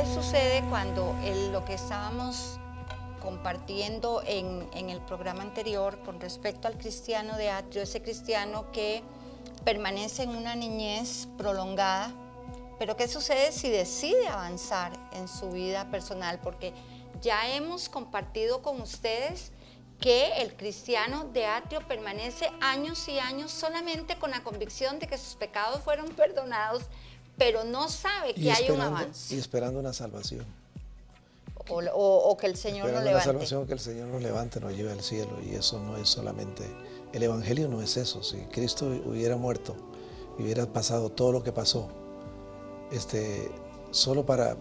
sucede cuando lo que estábamos compartiendo en el programa anterior con respecto al cristiano de atrio, ese cristiano que permanece en una niñez prolongada, pero qué sucede si decide avanzar en su vida personal? Porque ya hemos compartido con ustedes que el cristiano de atrio permanece años y años solamente con la convicción de que sus pecados fueron perdonados, pero no sabe que hay un avance. Y esperando una salvación. O que el Señor nos levante. La salvación, que el Señor nos levante, nos lleve al cielo. Y eso no es solamente, el Evangelio no es eso. Si Cristo hubiera muerto, hubiera pasado todo lo que pasó, solo para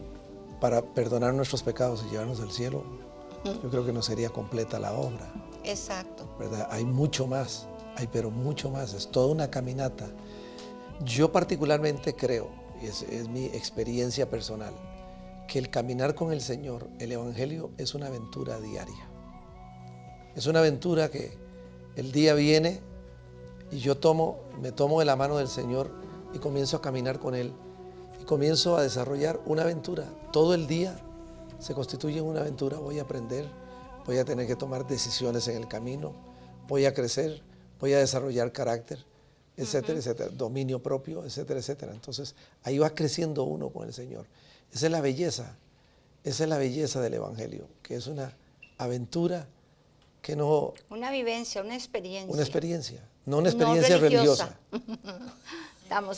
perdonar nuestros pecados y llevarnos al cielo, yo creo que no sería completa la obra. Exacto. ¿Verdad? Hay mucho más, pero mucho más. Es toda una caminata. Yo particularmente creo, y es mi experiencia personal, que el caminar con el Señor, el Evangelio, es una aventura diaria. Es una aventura que el día viene y yo me tomo de la mano del Señor y comienzo a caminar con Él y comienzo a desarrollar una aventura. Todo el día se constituye en una aventura. Voy a aprender, voy a tener que tomar decisiones en el camino, voy a crecer, voy a desarrollar carácter, etcétera, etcétera, dominio propio, etcétera, etcétera. Entonces, ahí va creciendo uno con el Señor. Esa es la belleza del Evangelio, que es una aventura que no... Una vivencia, una experiencia. Una experiencia, no una experiencia religiosa.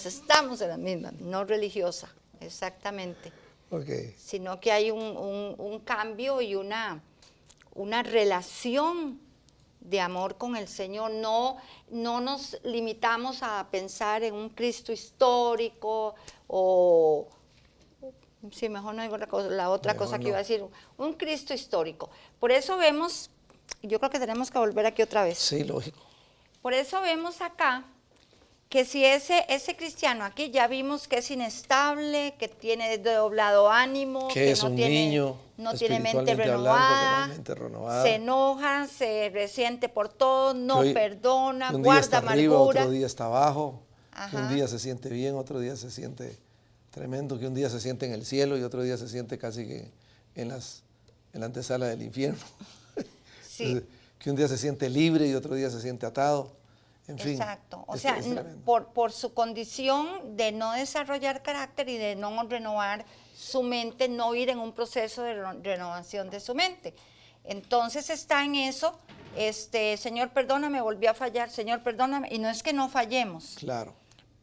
Estamos en la misma, no religiosa, exactamente. Okay. Sino que hay un cambio y una relación de amor con el Señor. No nos limitamos a pensar en un Cristo histórico o... Sí, mejor no digo la otra cosa que iba a decir, un Cristo histórico. Por eso vemos, yo creo que tenemos que volver aquí otra vez. Sí, lógico. Por eso vemos acá que si ese cristiano aquí ya vimos que es inestable, que tiene doblado ánimo, que es no un niño, no tiene mente renovada, se enoja, se resiente por todo, no perdona, guarda amargura. Arriba, otro día está abajo, que un día se siente bien, otro día se siente tremendo, que un día se siente en el cielo y otro día se siente casi que en la antesala del infierno. Sí. Que un día se siente libre y otro día se siente atado. En fin. Exacto. O sea, por su condición de no desarrollar carácter y de no renovar su mente, no ir en un proceso de renovación de su mente. Entonces está en eso, Señor, perdóname, volví a fallar, Señor, perdóname. Y no es que no fallemos. Claro.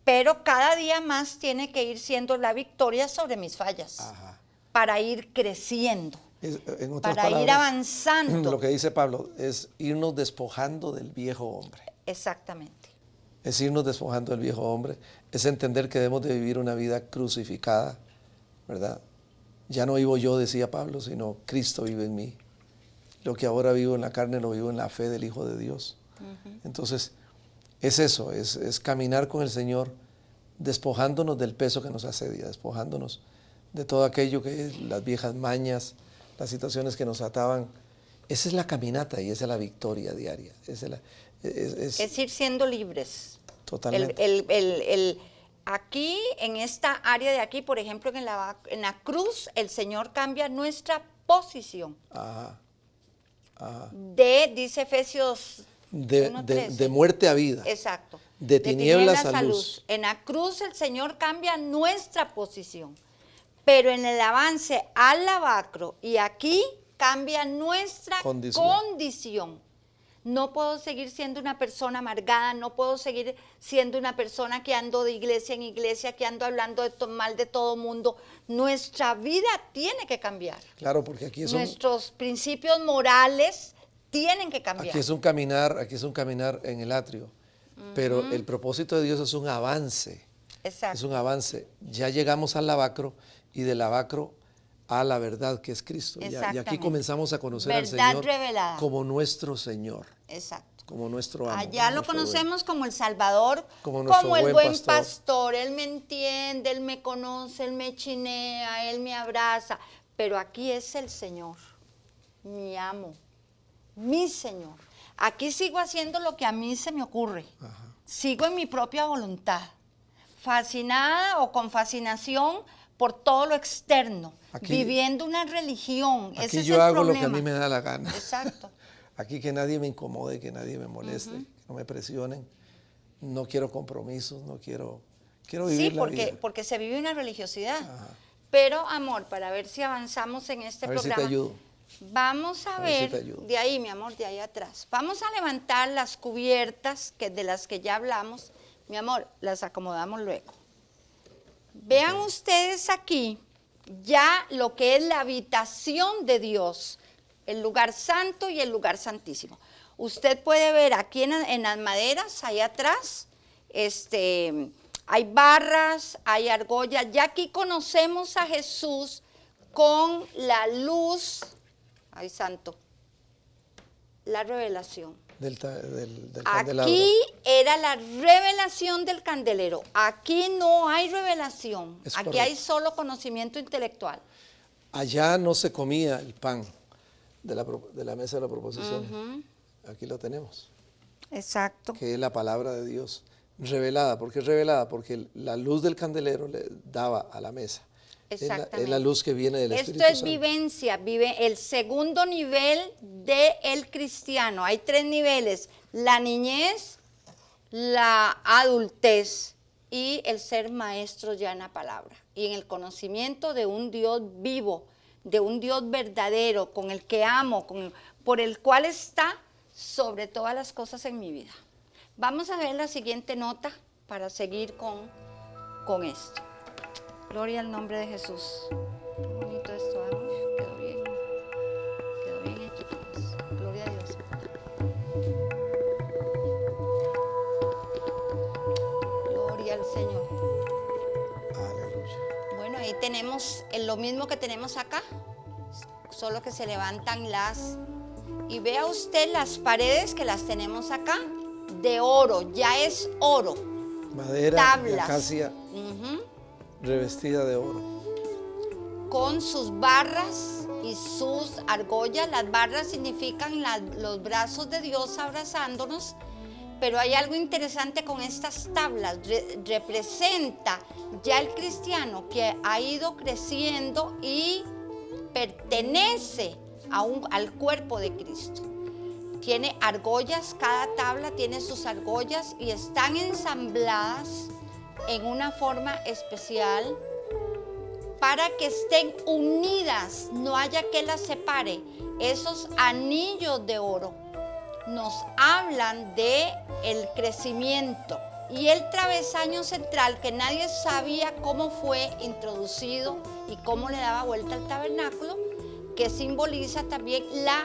Pero cada día más tiene que ir siendo la victoria sobre mis fallas. Ajá. Para ir creciendo. Para palabras, ir avanzando. Lo que dice Pablo es irnos despojando del viejo hombre. Exactamente. Es irnos despojando del viejo hombre, es entender que debemos de vivir una vida crucificada, ¿verdad? Ya no vivo yo, decía Pablo, sino Cristo vive en mí. Lo que ahora vivo en la carne lo vivo en la fe del Hijo de Dios. Entonces, es eso, es caminar con el Señor, despojándonos del peso que nos asedia, despojándonos de todo aquello que es las viejas mañas, las situaciones que nos ataban. Esa es la caminata y esa es la victoria diaria. Es ir siendo libres. Totalmente. Aquí, en esta área de aquí, por ejemplo, en la cruz, el Señor cambia nuestra posición. Ajá. Ajá. Dice Efesios 1:13. De muerte a vida. Exacto. De tinieblas a luz. En la cruz el Señor cambia nuestra posición. Pero en el avance al lavacro y aquí cambia nuestra condición. No puedo seguir siendo una persona amargada, no puedo seguir siendo una persona que ando de iglesia en iglesia, que ando hablando mal de todo mundo. Nuestra vida tiene que cambiar. Claro, porque aquí nuestros principios morales tienen que cambiar. Aquí es un caminar en el atrio. Pero el propósito de Dios es un avance. Exacto. Es un avance. Ya llegamos al lavacro y del lavacro a la verdad que es Cristo. Y aquí comenzamos a conocer al Señor revelada. Como nuestro Señor. Exacto. Como nuestro amo. Allá lo conocemos como el Salvador, como el buen pastor. Él me entiende, Él me conoce, Él me chinea, Él me abraza. Pero aquí es el Señor, mi amo, mi Señor. Aquí sigo haciendo lo que a mí se me ocurre. Ajá. Sigo en mi propia voluntad, fascinada o con fascinación por todo lo externo. viviendo una religión. Aquí Ese yo es el hago problema. lo que a mí me da la gana. Exacto. Aquí que nadie me incomode, que nadie me moleste, que no me presionen. No quiero compromisos, quiero vivir Sí, la vida. porque se vive una religiosidad. Ajá. Pero, amor, para ver si avanzamos en este A ver si programa, te ayudo. vamos a A ver si ver, te ayudo. de ahí, mi amor, de ahí atrás. Vamos a levantar las cubiertas de las que ya hablamos. Mi amor, las acomodamos luego. Vean ustedes aquí ya lo que es la habitación de Dios, el lugar santo y el lugar santísimo. Usted puede ver aquí en las maderas, ahí atrás, hay barras, hay argollas. Ya aquí conocemos a Jesús con la luz, ay santo, la revelación. Del candelabro. Aquí era la revelación del candelero. Aquí no hay revelación. Es Aquí correcto. hay solo conocimiento intelectual. Allá no se comía el pan de la mesa de la proposición. Aquí lo tenemos. Exacto. Que es la palabra de Dios revelada. ¿Por qué es revelada? Porque la luz del candelero le daba a la mesa. Exactamente. Es la luz que viene del Espíritu Esto es Santo. vivencia, vive el segundo nivel del cristiano. Hay 3 niveles: la niñez, la adultez y el ser maestro ya en la palabra y en el conocimiento de un Dios vivo, de un Dios verdadero, con el que amo, por el cual está sobre todas las cosas en mi vida. Vamos a ver la siguiente nota para seguir con esto. Gloria al nombre de Jesús. Qué bonito esto, amor. Quedó bien hecho. Pues. Gloria a Dios. Gloria al Señor. Aleluya. Bueno, ahí tenemos lo mismo que tenemos acá, solo que se levantan y vea usted las paredes que las tenemos acá, de oro, ya es oro. Madera de Tablas. acacia revestida de oro. Con sus barras y sus argollas. Las barras significan los brazos de Dios abrazándonos, pero hay algo interesante con estas tablas. Representa ya el cristiano que ha ido creciendo y pertenece al cuerpo de Cristo. Tiene argollas, cada tabla tiene sus argollas y están ensambladas en una forma especial para que estén unidas, no haya que las separe. Esos anillos de oro nos hablan de el crecimiento y el travesaño central, que nadie sabía cómo fue introducido y cómo le daba vuelta al tabernáculo, que simboliza también la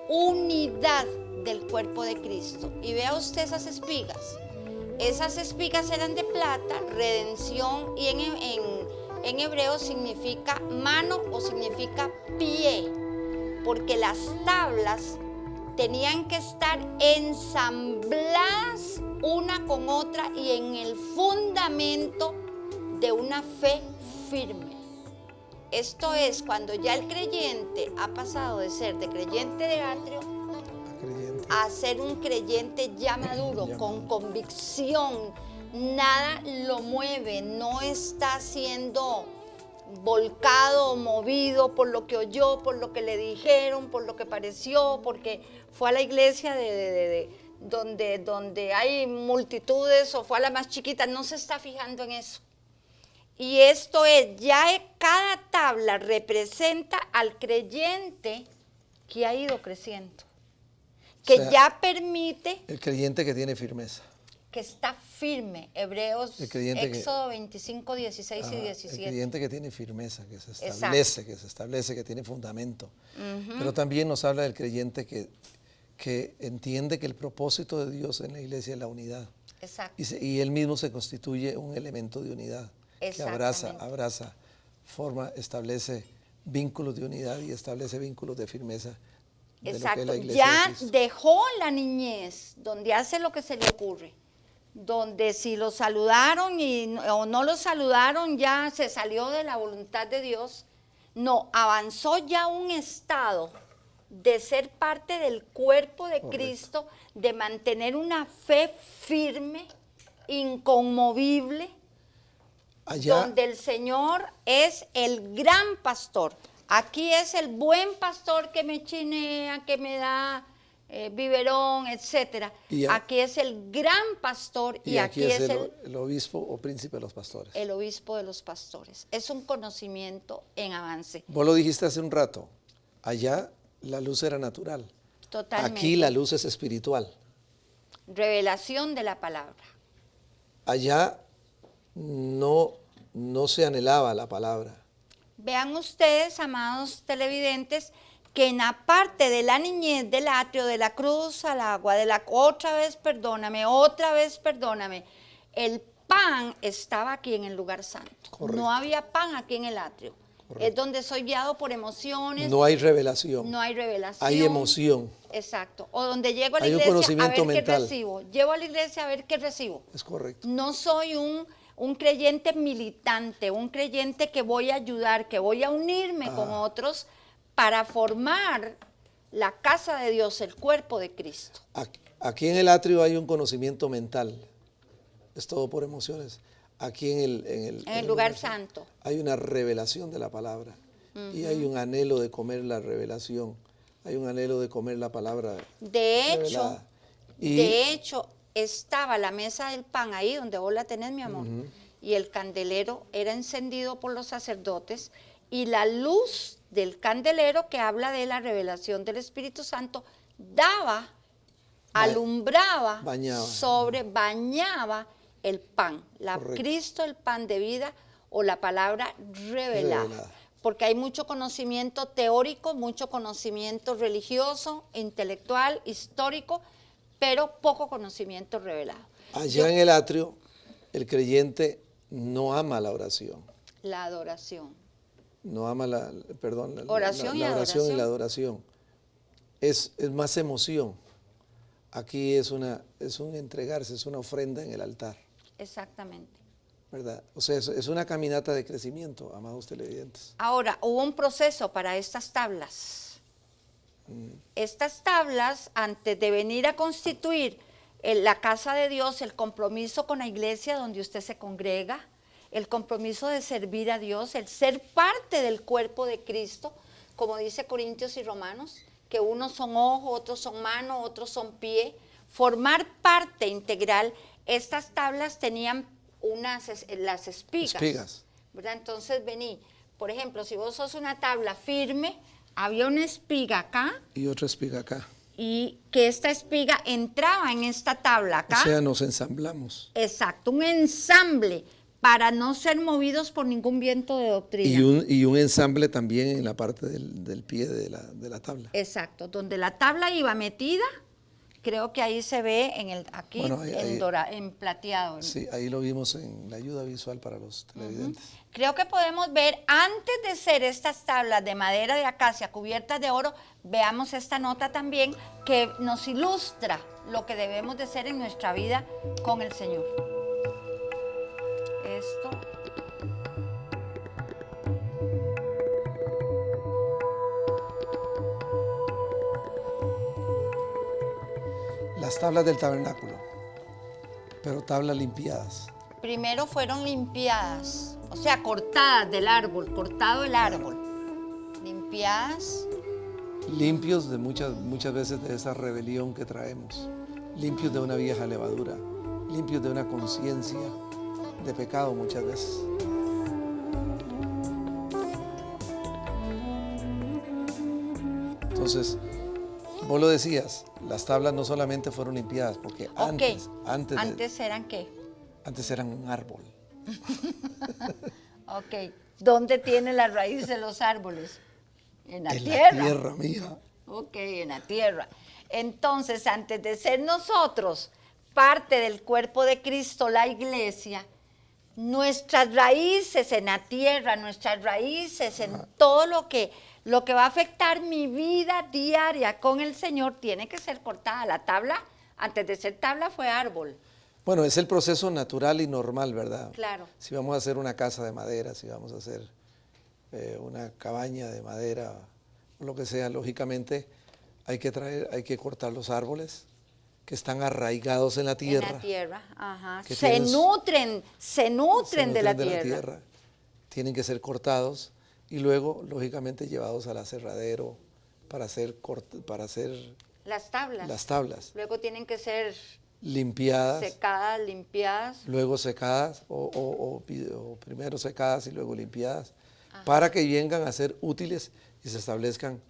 unidad del cuerpo de Cristo. Y vea usted esas espigas. Esas espigas eran de plata, redención, y en hebreo significa mano o significa pie, porque las tablas tenían que estar ensambladas una con otra y en el fundamento de una fe firme. Esto es cuando ya el creyente ha pasado de ser de creyente de atrio a ser un creyente ya maduro, con convicción. Nada lo mueve, no está siendo volcado o movido por lo que oyó, por lo que le dijeron, por lo que pareció, porque fue a la iglesia donde hay multitudes o fue a la más chiquita. No se está fijando en eso. Y esto es, ya cada tabla representa al creyente que ha ido creciendo, que ya permite. El creyente que tiene firmeza. Que está firme. Hebreos, Éxodo 25, 16 y 17. El creyente que tiene firmeza, que se establece, que tiene fundamento. Pero también nos habla del creyente que entiende que el propósito de Dios en la iglesia es la unidad. Exacto. Y él mismo se constituye un elemento de unidad. Que abraza, establece vínculos de unidad y establece vínculos de firmeza. Exacto. Ya dejó la niñez, donde hace lo que se le ocurre, donde si lo saludaron o no lo saludaron, ya se salió de la voluntad de Dios. No, avanzó ya un estado de ser parte del cuerpo de Cristo, de mantener una fe firme, inconmovible, Allá, donde el Señor es el gran pastor. Aquí es el buen pastor que me chinea, que me da biberón, etcétera. Aquí es el gran pastor y aquí es el obispo o príncipe de los pastores. el obispo de los pastores. Es un conocimiento en avance. Vos lo dijiste hace un rato, allá la luz era natural. Totalmente. Aquí la luz es espiritual. Revelación de la palabra. Allá no se anhelaba la palabra. Vean ustedes, amados televidentes, que en la parte de la niñez, del atrio, de la cruz al agua, de la otra vez perdóname, el pan estaba aquí en el lugar santo. Correcto. No había pan aquí en el atrio. Correcto. Es donde soy guiado por emociones. No hay revelación. No hay revelación. Hay emoción. Exacto. O donde llego a la hay iglesia un conocimiento a ver mental. qué recibo. Llego a la iglesia a ver qué recibo. Es correcto. No soy un creyente militante, un creyente que voy a ayudar, que voy a unirme con otros para formar la casa de Dios, el cuerpo de Cristo. Aquí en el atrio hay un conocimiento mental. Es todo por emociones. Aquí en el lugar santo hay una revelación de la palabra. Y hay un anhelo de comer la revelación. Hay un anhelo de comer la palabra revelada. De hecho, estaba la mesa del pan ahí donde vos la tenés, mi amor. Y el candelero era encendido por los sacerdotes y la luz del candelero, que habla de la revelación del Espíritu Santo, alumbraba, bañaba el pan, Cristo, el pan de vida, o la palabra revelada. Porque hay mucho conocimiento teórico, mucho conocimiento religioso, intelectual, histórico, pero poco conocimiento revelado. Allá en el atrio, el creyente no ama la oración. La adoración. No ama la oración y la adoración. Es más emoción. Aquí es un entregarse, es una ofrenda en el altar. Exactamente. ¿Verdad? O sea, es una caminata de crecimiento, amados televidentes. Ahora, hubo un proceso para estas tablas. Estas tablas, antes de venir a constituir la casa de Dios, el compromiso con la iglesia donde usted se congrega, el compromiso de servir a Dios, el ser parte del cuerpo de Cristo, como dice Corintios y Romanos, que unos son ojo, otros son mano, otros son pie, formar parte integral. Estas tablas tenían las espigas. ¿Verdad? Entonces vení, por ejemplo, si vos sos una tabla firme, había una espiga acá. Y otra espiga acá. Y que esta espiga entraba en esta tabla acá. O sea, nos ensamblamos. Exacto, un ensamble para no ser movidos por ningún viento de doctrina. Y un ensamble también en la parte del pie de la tabla. Exacto, donde la tabla iba metida, creo que ahí se ve aquí en plateado. Sí, ahí lo vimos en la ayuda visual para los televidentes. Creo que podemos ver, antes de ser estas tablas de madera de acacia cubiertas de oro, veamos esta nota también que nos ilustra lo que debemos de ser en nuestra vida con el Señor. Esto. Las tablas del tabernáculo, pero tablas limpiadas. Primero fueron limpiadas, o sea, cortadas del árbol, cortado el árbol. Limpiadas. Limpios de muchas veces de esa rebelión que traemos. Limpios de una vieja levadura. Limpios de una conciencia de pecado muchas veces. Entonces, vos lo decías, las tablas no solamente fueron limpiadas, porque antes ¿eran qué? Antes eran un árbol. Ok, ¿dónde tienen la raíz de los árboles? En la tierra. En la tierra, mija. Ok, en la tierra. Entonces, antes de ser nosotros parte del cuerpo de Cristo, la iglesia, nuestras raíces en la tierra, nuestras raíces en todo lo que va a afectar mi vida diaria con el Señor, tiene que ser cortada. La tabla, antes de ser tabla, fue árbol. Bueno, es el proceso natural y normal, ¿verdad? Claro. Si vamos a hacer una casa de madera, si vamos a hacer una cabaña de madera, o lo que sea, lógicamente hay que cortar los árboles que están arraigados en la tierra. En la tierra, ajá. Que Se nutren de la tierra. Tienen que ser cortados y luego, lógicamente, llevados al aserradero para hacer las tablas. Luego tienen que ser limpiadas. limpiadas. Luego secadas o primero secadas y luego limpiadas. Ajá. Para que vengan a ser útiles y se establezcan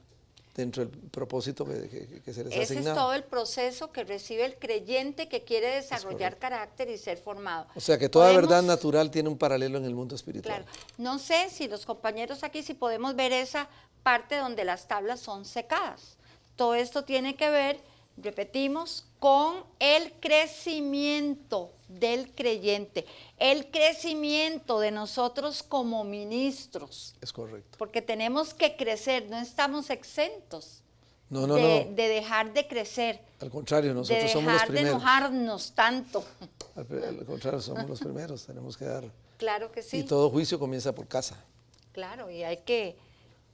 dentro del propósito que se les ha asignado. Ese es todo el proceso que recibe el creyente que quiere desarrollar carácter y ser formado. O sea que toda verdad natural tiene un paralelo en el mundo espiritual. Claro. No sé si los compañeros aquí, si podemos ver esa parte donde las tablas son secadas. Todo esto tiene que ver, repetimos, con el crecimiento del creyente, el crecimiento de nosotros como ministros. Es correcto. Porque tenemos que crecer, no estamos exentos no. de dejar de crecer. Al contrario, nosotros somos los primeros. De dejar de enojarnos tanto. Al contrario, somos los primeros, tenemos que dar. Claro que sí. Y todo juicio comienza por casa. Claro, y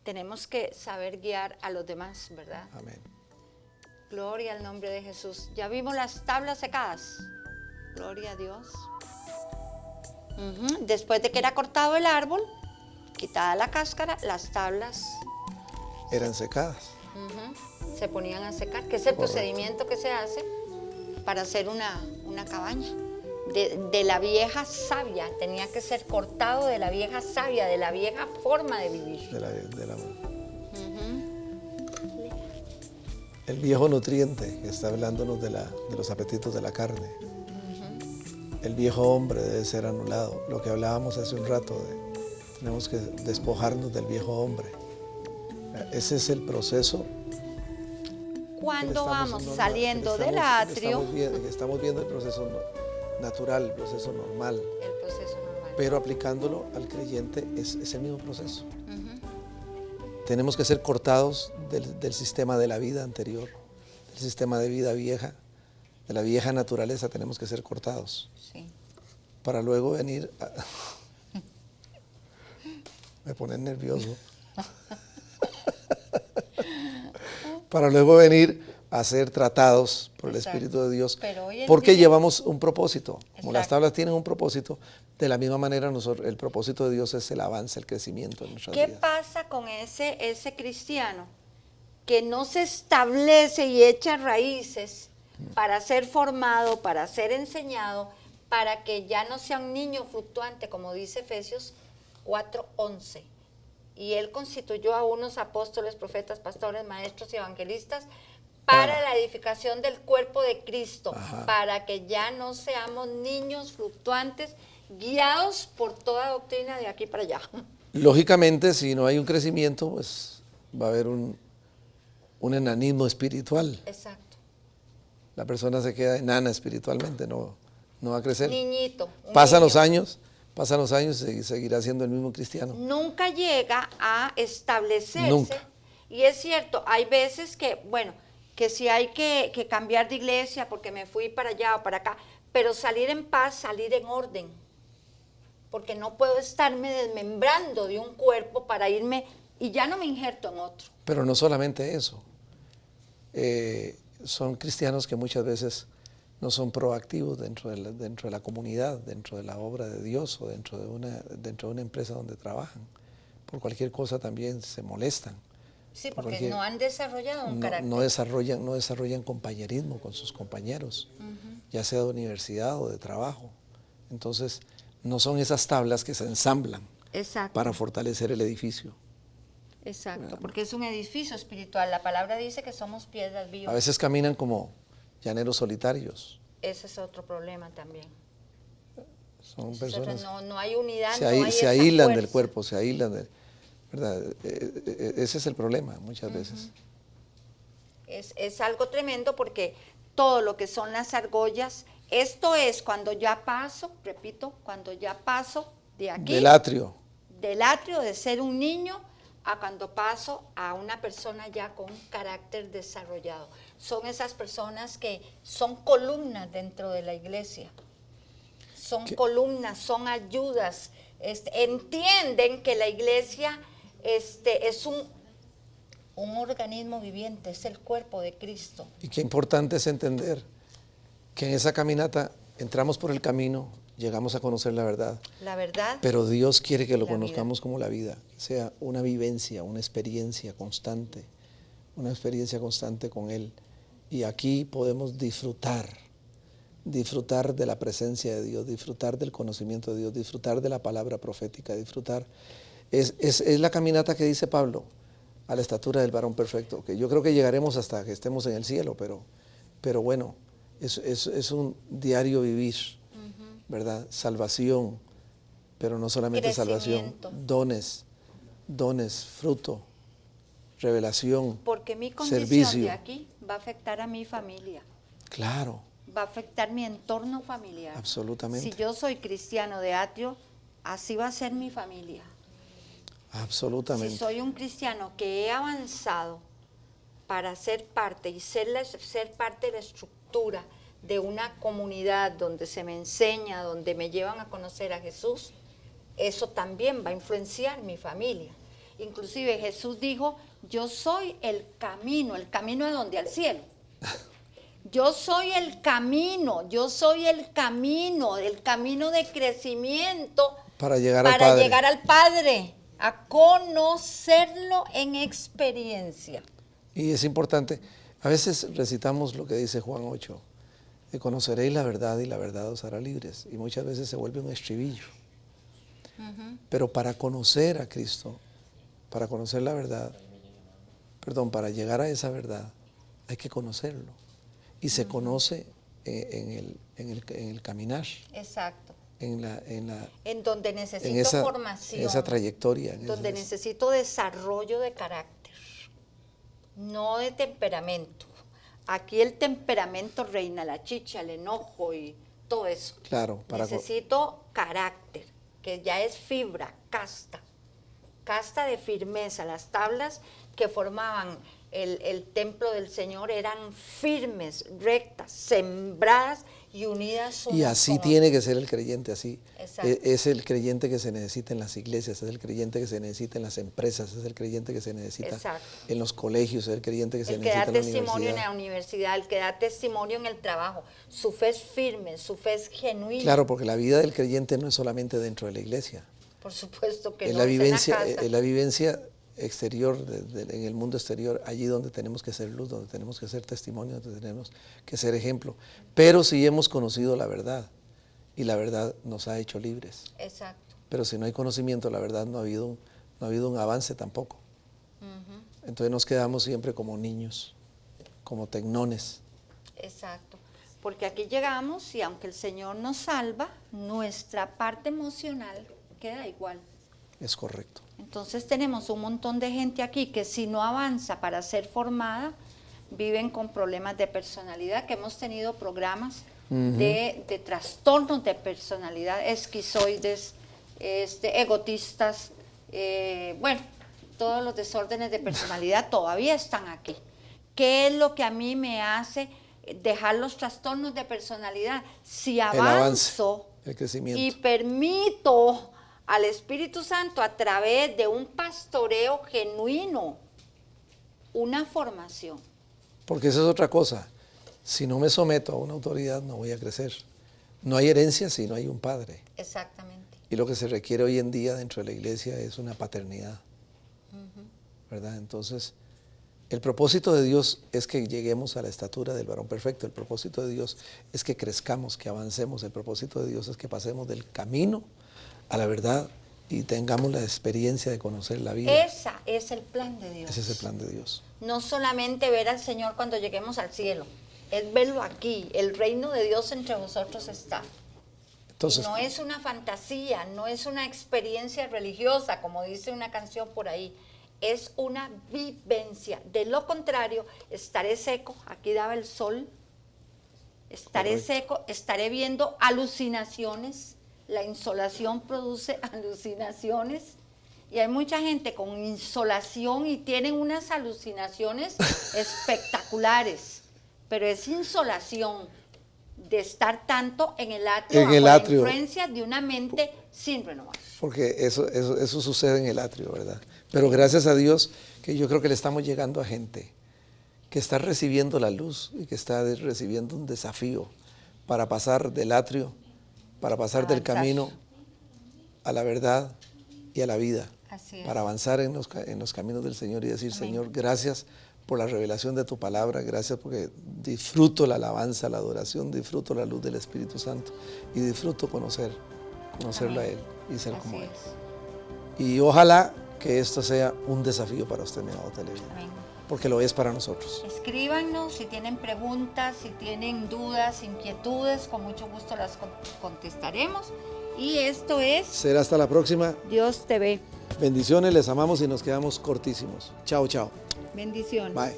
tenemos que saber guiar a los demás, ¿verdad? Amén. Gloria al nombre de Jesús. Ya vimos las tablas secadas. Gloria a Dios. Después de que era cortado el árbol, quitada la cáscara, las tablas eran secadas. Se ponían a secar, que es el procedimiento que se hace para hacer una cabaña. De la vieja savia, tenía que ser cortado de la vieja savia, de la vieja forma de vivir. El viejo nutriente que está hablándonos de los apetitos de la carne. El viejo hombre debe ser anulado. Lo que hablábamos hace un rato, tenemos que despojarnos del viejo hombre. Ese es el proceso. Cuando vamos saliendo del atrio. Estamos viendo el proceso natural, el proceso normal. Pero aplicándolo al creyente es el mismo proceso. Tenemos que ser cortados del sistema de la vida anterior, del sistema de vida vieja, de la vieja naturaleza, tenemos que ser cortados. Sí. Para luego venir me ponen nervioso. Para luego venir a ser tratados por el Espíritu de Dios, porque llevamos un propósito. Como las tablas tienen un propósito, de la misma manera el propósito de Dios es el avance, el crecimiento en nuestras vidas. ¿Qué pasa con ese cristiano que no se establece y echa raíces para ser formado, para ser enseñado, para que ya no sea un niño fluctuante, como dice Efesios 4:11? Y él constituyó a unos apóstoles, profetas, pastores, maestros y evangelistas para la edificación del cuerpo de Cristo, para que ya no seamos niños fluctuantes guiados por toda doctrina de aquí para allá. Lógicamente, si no hay un crecimiento, pues va a haber un enanismo espiritual. Exacto. La persona se queda enana espiritualmente, no va a crecer. Niñito. Pasan los años y seguirá siendo el mismo cristiano. Nunca llega a establecerse. Nunca. Y es cierto, hay veces que si hay que cambiar de iglesia porque me fui para allá o para acá, pero salir en paz, salir en orden. Porque no puedo estarme desmembrando de un cuerpo para irme y ya no me injerto en otro. Pero no solamente eso. Son cristianos que muchas veces no son proactivos dentro de la comunidad, dentro de la obra de Dios o dentro de una empresa donde trabajan. Por cualquier cosa también se molestan. Sí, porque no han desarrollado un carácter. No desarrollan compañerismo con sus compañeros, ya sea de universidad o de trabajo. Entonces, no son esas tablas que se ensamblan para fortalecer el edificio. Exacto, porque es un edificio espiritual. La palabra dice que somos piedras vivas. A veces caminan como llaneros solitarios. Ese es otro problema también. Son personas. No hay unidad, se aíslan del cuerpo, se aíslan ¿verdad? Ese es el problema muchas veces. Es algo tremendo porque todo lo que son las argollas, esto es cuando ya paso, repito, cuando ya paso de aquí. Del atrio. Del atrio de ser un niño a cuando paso a una persona ya con un carácter desarrollado. Son esas personas que son columnas dentro de la iglesia. Son columnas, son ayudas. Entienden que la iglesia es un organismo viviente, es el cuerpo de Cristo. Y qué importante es entender que en esa caminata entramos por el camino, llegamos a conocer la verdad. La verdad. Pero Dios quiere que lo La conozcamos como la vida, que sea una vivencia, una experiencia constante con Él. Y aquí podemos disfrutar de la presencia de Dios, disfrutar del conocimiento de Dios, disfrutar de la palabra profética, disfrutar. Es la caminata que dice Pablo, a la estatura del varón perfecto, que yo creo que llegaremos hasta que estemos en el cielo, pero bueno, es un diario vivir, ¿verdad? Salvación, pero no solamente salvación, dones, fruto, revelación, porque mi condición servicio. de aquí va a afectar a mi familia. Claro. Va a afectar mi entorno familiar. Absolutamente. Si yo soy cristiano de atrio, así va a ser mi familia. Absolutamente. Si soy un cristiano que he avanzado para ser parte y ser parte de la estructura de una comunidad donde se me enseña, donde me llevan a conocer a Jesús, eso también va a influenciar mi familia. Inclusive Jesús dijo, yo soy el camino ¿a dónde? Al cielo. Yo soy el camino de crecimiento para llegar al Padre, a conocerlo en experiencia. Y es importante, a veces recitamos lo que dice Juan 8, que conoceréis la verdad y la verdad os hará libres, y muchas veces se vuelve un estribillo. Pero para conocer a Cristo, para conocer la verdad, para llegar a esa verdad, hay que conocerlo. Y se conoce en el caminar. Exacto. En donde necesito formación. En esa trayectoria. Donde necesito desarrollo de carácter, no de temperamento. Aquí el temperamento reina, la chicha, el enojo y todo eso. Claro. Necesito carácter, que ya es fibra, casta de firmeza. Las tablas que formaban el templo del Señor eran firmes, rectas, sembradas y unidas. Y así tiene que ser el creyente, así. Exacto. Es el creyente que se necesita en las iglesias, es el creyente que se necesita en las empresas, es el creyente que se necesita en los colegios, es el creyente que se necesita en la universidad. El que da testimonio en la universidad, el que da testimonio en el trabajo. Su fe es firme, su fe es genuina. Claro, porque la vida del creyente no es solamente dentro de la iglesia. Por supuesto que es no, la vivencia, es la vivencia exterior, en el mundo exterior, allí donde tenemos que ser luz, donde tenemos que ser testimonio, donde tenemos que ser ejemplo. Pero si hemos conocido la verdad, y la verdad nos ha hecho libres. Exacto. Pero si no hay conocimiento, la verdad no ha habido un avance tampoco. Entonces nos quedamos siempre como niños, como tecnones. Exacto. Porque aquí llegamos y aunque el Señor nos salva, nuestra parte emocional queda igual. Es correcto. Entonces tenemos un montón de gente aquí que si no avanza para ser formada, viven con problemas de personalidad, que hemos tenido programas de trastornos de personalidad, esquizoides, egotistas, todos los desórdenes de personalidad todavía están aquí. ¿Qué es lo que a mí me hace dejar los trastornos de personalidad? Si avanzo el crecimiento, y permito al Espíritu Santo a través de un pastoreo genuino, una formación. Porque esa es otra cosa. Si no me someto a una autoridad, no voy a crecer. No hay herencia si no hay un padre. Exactamente. Y lo que se requiere hoy en día dentro de la iglesia es una paternidad. ¿Verdad? Entonces, el propósito de Dios es que lleguemos a la estatura del varón perfecto. El propósito de Dios es que crezcamos, que avancemos. El propósito de Dios es que pasemos del camino a la verdad y tengamos la experiencia de conocer la vida. Ese es el plan de Dios. Ese es el plan de Dios. No solamente ver al Señor cuando lleguemos al cielo, es verlo aquí. El reino de Dios entre vosotros está. Entonces, y no es una fantasía, no es una experiencia religiosa, como dice una canción por ahí. Es una vivencia. De lo contrario, estaré seco. Aquí daba el sol. Estaré seco, estaré viendo alucinaciones. La insolación produce alucinaciones y hay mucha gente con insolación y tienen unas alucinaciones espectaculares, pero es insolación de estar tanto en el atrio bajo la influencia de una mente sin renovar. Porque eso sucede en el atrio, ¿verdad? Pero gracias a Dios que yo creo que le estamos llegando a gente que está recibiendo la luz y que está recibiendo un desafío para pasar del atrio, para pasar del Avanzar. camino a la verdad y a la vida, Así es. para avanzar en los caminos del Señor y decir, Amén. Señor, gracias por la revelación de tu palabra, gracias porque disfruto la alabanza, la adoración, disfruto la luz del Espíritu Santo y disfruto conocerlo a Amén. Él y ser Así como Él. es. Y ojalá que esto sea un desafío para usted, mi amado televidente, Amén. porque lo es para nosotros. Escríbanos si tienen preguntas, si tienen dudas, inquietudes, con mucho gusto las contestaremos. Y esto es Será hasta la próxima. Dios te ve. Bendiciones, les amamos y nos quedamos cortísimos. Chao, chao. Bendiciones. Bye.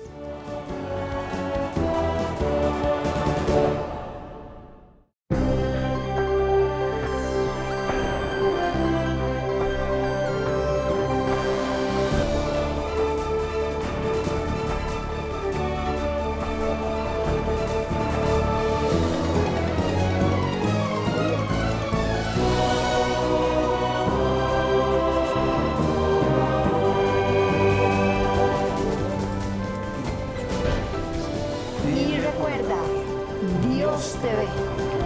Y recuerda, Dios te ve.